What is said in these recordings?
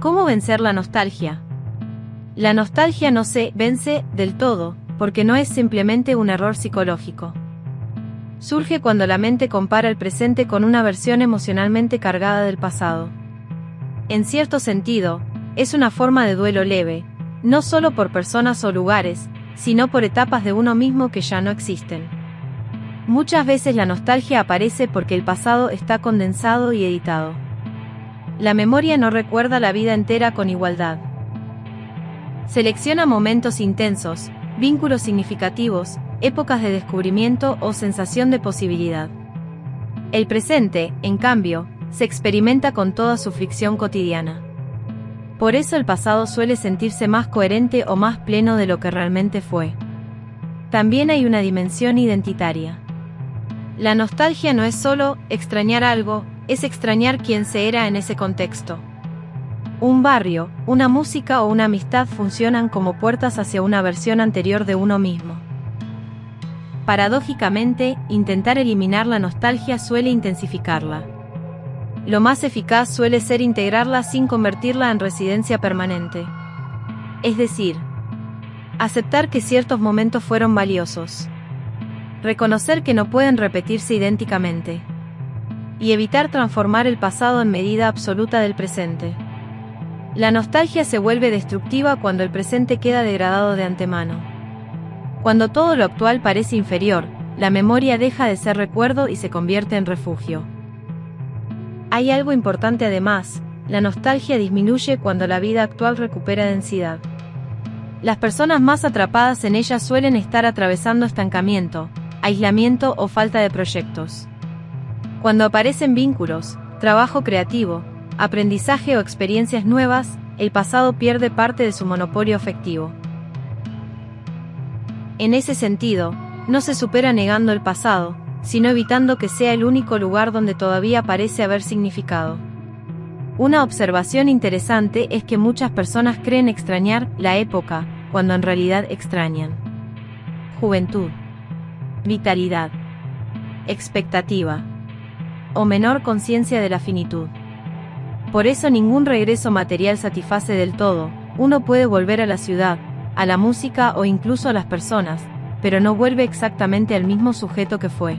¿Cómo vencer la nostalgia? La nostalgia no se vence del todo, porque no es simplemente un error psicológico. Surge cuando la mente compara el presente con una versión emocionalmente cargada del pasado. En cierto sentido, es una forma de duelo leve, no solo por personas o lugares, sino por etapas de uno mismo que ya no existen. Muchas veces la nostalgia aparece porque el pasado está condensado y editado. La memoria no recuerda la vida entera con igualdad. Selecciona momentos intensos, vínculos significativos, épocas de descubrimiento o sensación de posibilidad. El presente, en cambio, se experimenta con toda su fricción cotidiana. Por eso el pasado suele sentirse más coherente o más pleno de lo que realmente fue. También hay una dimensión identitaria. La nostalgia no es solo extrañar algo, es extrañar quién se era en ese contexto. Un barrio, una música o una amistad funcionan como puertas hacia una versión anterior de uno mismo. Paradójicamente, intentar eliminar la nostalgia suele intensificarla. Lo más eficaz suele ser integrarla sin convertirla en residencia permanente. Es decir, aceptar que ciertos momentos fueron valiosos. Reconocer que no pueden repetirse idénticamente. Y evitar transformar el pasado en medida absoluta del presente. La nostalgia se vuelve destructiva cuando el presente queda degradado de antemano. Cuando todo lo actual parece inferior, la memoria deja de ser recuerdo y se convierte en refugio. Hay algo importante además, la nostalgia disminuye cuando la vida actual recupera densidad. Las personas más atrapadas en ella suelen estar atravesando estancamiento, aislamiento o falta de proyectos. Cuando aparecen vínculos, trabajo creativo, aprendizaje o experiencias nuevas, el pasado pierde parte de su monopolio afectivo. En ese sentido, no se supera negando el pasado, sino evitando que sea el único lugar donde todavía parece haber significado. Una observación interesante es que muchas personas creen extrañar la época, cuando en realidad extrañan juventud, vitalidad, expectativa o menor conciencia de la finitud. Por eso ningún regreso material satisface del todo. Uno puede volver a la ciudad, a la música o incluso a las personas, pero no vuelve exactamente al mismo sujeto que fue.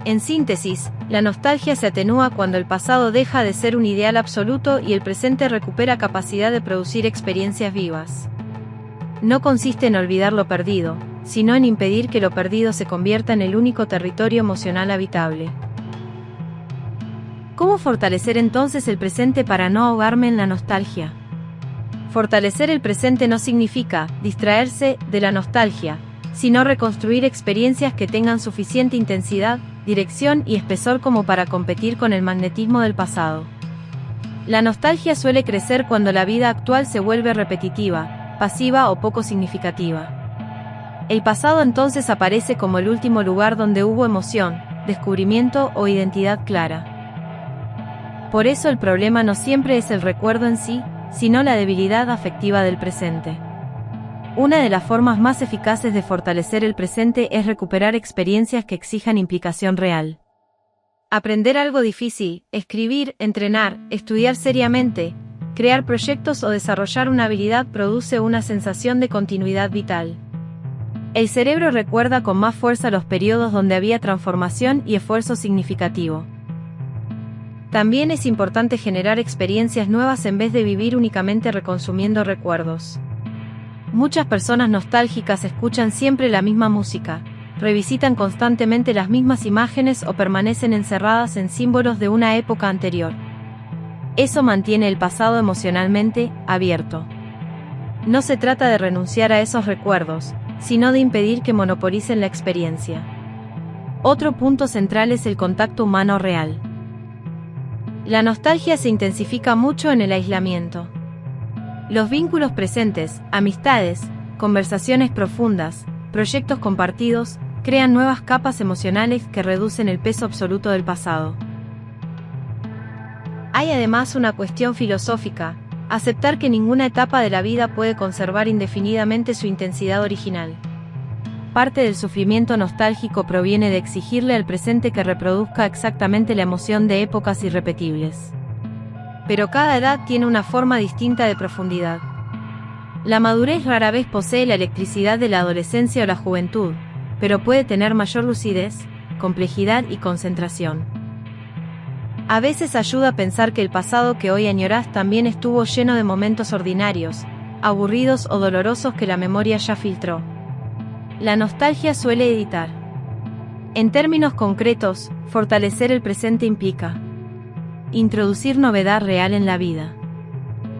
En síntesis, la nostalgia se atenúa cuando el pasado deja de ser un ideal absoluto y el presente recupera capacidad de producir experiencias vivas. No consiste en olvidar lo perdido, sino en impedir que lo perdido se convierta en el único territorio emocional habitable. ¿Cómo fortalecer entonces el presente para no ahogarme en la nostalgia? Fortalecer el presente no significa distraerse de la nostalgia, sino reconstruir experiencias que tengan suficiente intensidad, dirección y espesor como para competir con el magnetismo del pasado. La nostalgia suele crecer cuando la vida actual se vuelve repetitiva, pasiva o poco significativa. El pasado entonces aparece como el último lugar donde hubo emoción, descubrimiento o identidad clara. Por eso el problema no siempre es el recuerdo en sí, sino la debilidad afectiva del presente. Una de las formas más eficaces de fortalecer el presente es recuperar experiencias que exijan implicación real. Aprender algo difícil, escribir, entrenar, estudiar seriamente, crear proyectos o desarrollar una habilidad produce una sensación de continuidad vital. El cerebro recuerda con más fuerza los periodos donde había transformación y esfuerzo significativo. También es importante generar experiencias nuevas en vez de vivir únicamente reconsumiendo recuerdos. Muchas personas nostálgicas escuchan siempre la misma música, revisitan constantemente las mismas imágenes o permanecen encerradas en símbolos de una época anterior. Eso mantiene el pasado emocionalmente abierto. No se trata de renunciar a esos recuerdos, sino de impedir que monopolicen la experiencia. Otro punto central es el contacto humano real. La nostalgia se intensifica mucho en el aislamiento. Los vínculos presentes, amistades, conversaciones profundas, proyectos compartidos, crean nuevas capas emocionales que reducen el peso absoluto del pasado. Hay además una cuestión filosófica, aceptar que ninguna etapa de la vida puede conservar indefinidamente su intensidad original. Parte del sufrimiento nostálgico proviene de exigirle al presente que reproduzca exactamente la emoción de épocas irrepetibles. pero cada edad tiene una forma distinta de profundidad. La madurez rara vez posee la electricidad de la adolescencia o la juventud, pero puede tener mayor lucidez, complejidad y concentración. A veces ayuda a pensar que el pasado que hoy añorás también estuvo lleno de momentos ordinarios, aburridos o dolorosos que la memoria ya filtró. La nostalgia suele editar. En términos concretos, fortalecer el presente implica introducir novedad real en la vida,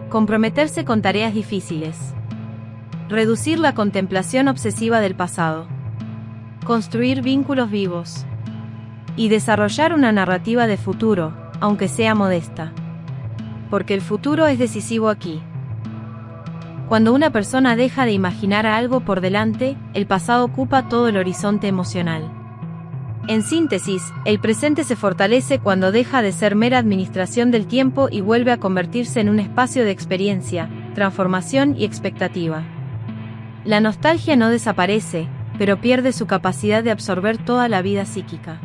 comprometerse con tareas difíciles, reducir la contemplación obsesiva del pasado, construir vínculos vivos y desarrollar una narrativa de futuro, aunque sea modesta. Porque el futuro es decisivo aquí. Cuando una persona deja de imaginar algo por delante, el pasado ocupa todo el horizonte emocional. En síntesis, el presente se fortalece cuando deja de ser mera administración del tiempo y vuelve a convertirse en un espacio de experiencia, transformación y expectativa. La nostalgia no desaparece, pero pierde su capacidad de absorber toda la vida psíquica.